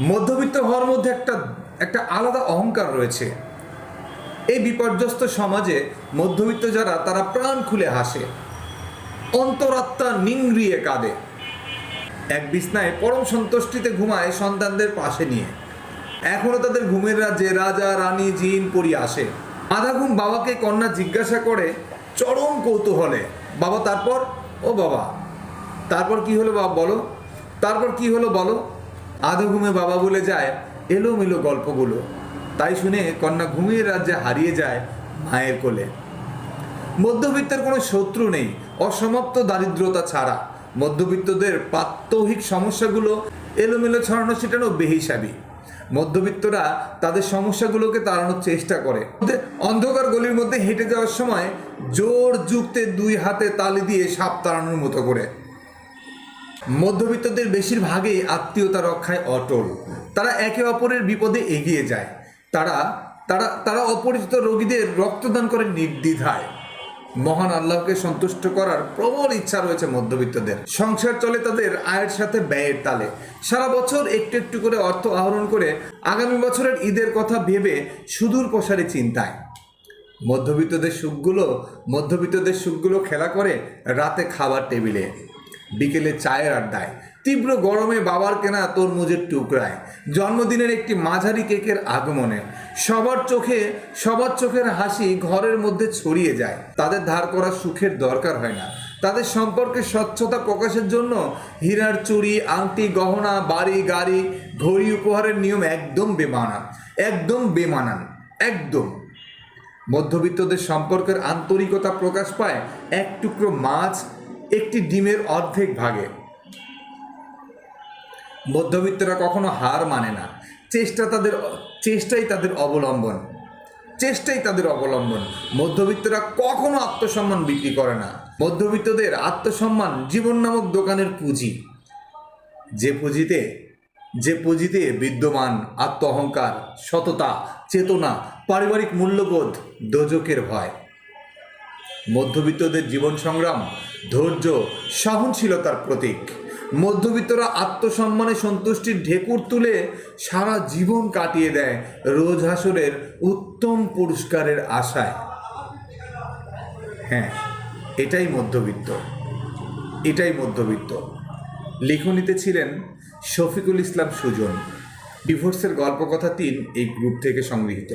মধ্যবিত্ত হওয়ার মধ্যে একটা আলাদা অহংকার রয়েছে। এই বিপর্যস্ত সমাজে মধ্যবিত্ত যারা, তারা প্রাণ খুলে হাসে, অন্তরাত্মা নিংড়িয়ে কাঁদে, এক বিছনায় পরম সন্তুষ্টিতে ঘুমায় সন্তানদের পাশে নিয়ে। এখনো তাদের ঘুমের রাজ্যে রাজা রানী জিন পরি আসে। আধা ঘুম বাবাকে কন্যা জিজ্ঞাসা করে চরম কৌতূহলে, বাবা তারপর? ও বাবা তারপর কি হলো বাবা বলো, তারপর কি হলো বলো। আধা ঘুমে বাবা বলে যায় এলোমেলো গল্পগুলো। তাই শুনে কন্যা ঘুমের রাজ্যে হারিয়ে যায় মায়ের কোলে। মধ্যবিত্তের কোনো শত্রু নেই অসমাপ্ত দারিদ্রতা ছাড়া। মধ্যবিত্তদের প্রাত্যহিক সমস্যাগুলো এলোমেলো ছড়ানো ছিটানো বেহিসাবি। মধ্যবিত্তরা তাদের সমস্যাগুলোকে তাড়ানোর চেষ্টা করে। অন্ধকার গলির মধ্যে হেঁটে যাওয়ার সময় জোর যুক্তে দুই হাতে তালি দিয়ে সাপ তাড়ানোর মতো করে। মধ্যবিত্তদের বেশিরভাগই আত্মীয়তা রক্ষায় অটল। তারা একে অপরের বিপদে এগিয়ে যায়। তারা তারা তারা অপরিচিত রোগীদের রক্তদান করে নির্দ্বিধায়। মহান আল্লাহকে সন্তুষ্ট করার প্রবল ইচ্ছা রয়েছে মধ্যবিত্তদের। সংসার চলে তাদের আয়ের সাথে ব্যয়ের তালে। সারা বছর একটু একটু করে অর্থ আহরণ করে আগামী বছরের ঈদের কথা ভেবে সুদূর প্রসারী চিন্তায়। মধ্যবিত্তদের সুখগুলো খেলা করে রাতে খাবার টেবিলে, বিকেলে চায়ের আড্ডায়, তীব্র গরমে বাবার কেনা তরমুজের টুকরায়, জন্মদিনের একটি মাঝারি কেকের আগমনে। সবার চোখের হাসি ঘরের মধ্যে ছড়িয়ে যায়। তাদের ধার করা সুখের দরকার হয় না। তাদের সম্পর্কে স্বচ্ছতা প্রকাশের জন্য হীরার চুড়ি, আংটি, গহনা, বাড়ি, গাড়ি, ঘড়ি উপহারের নিয়ম একদম বেমানান। মধ্যবিত্তদের সম্পর্কের আন্তরিকতা প্রকাশ পায় এক টুকরো মাছ, একটি ডিমের অর্ধেক ভাগে। মধ্যবিত্তরা কখনো হার মানে না। চেষ্টাই তাদের অবলম্বন। মধ্যবিত্তরা কখনো আত্মসম্মান বিক্রি করে না। মধ্যবিত্তদের আত্মসম্মান জীবন নামক দোকানের পুঁজি। যে পুঁজিতে বিদ্যমান আত্ম অহংকার, সততা, চেতনা, পারিবারিক মূল্যবোধ, দোজকের ভয়। মধ্যবিত্তদের জীবন সংগ্রাম ধৈর্য, সহনশীলতার প্রতীক। মধ্যবিত্তরা আত্মসম্মানে সন্তুষ্টির ঢেকুর তুলে সারা জীবন কাটিয়ে দেয় রোজ হাসরের উত্তম পুরস্কারের আশায়। হ্যাঁ, এটাই মধ্যবিত্ত। লিখনীতে ছিলেন শফিকুল ইসলাম সুজন। ডিভোর্সের গল্পকথা 3 এই গ্রুপ থেকে সংগৃহীত।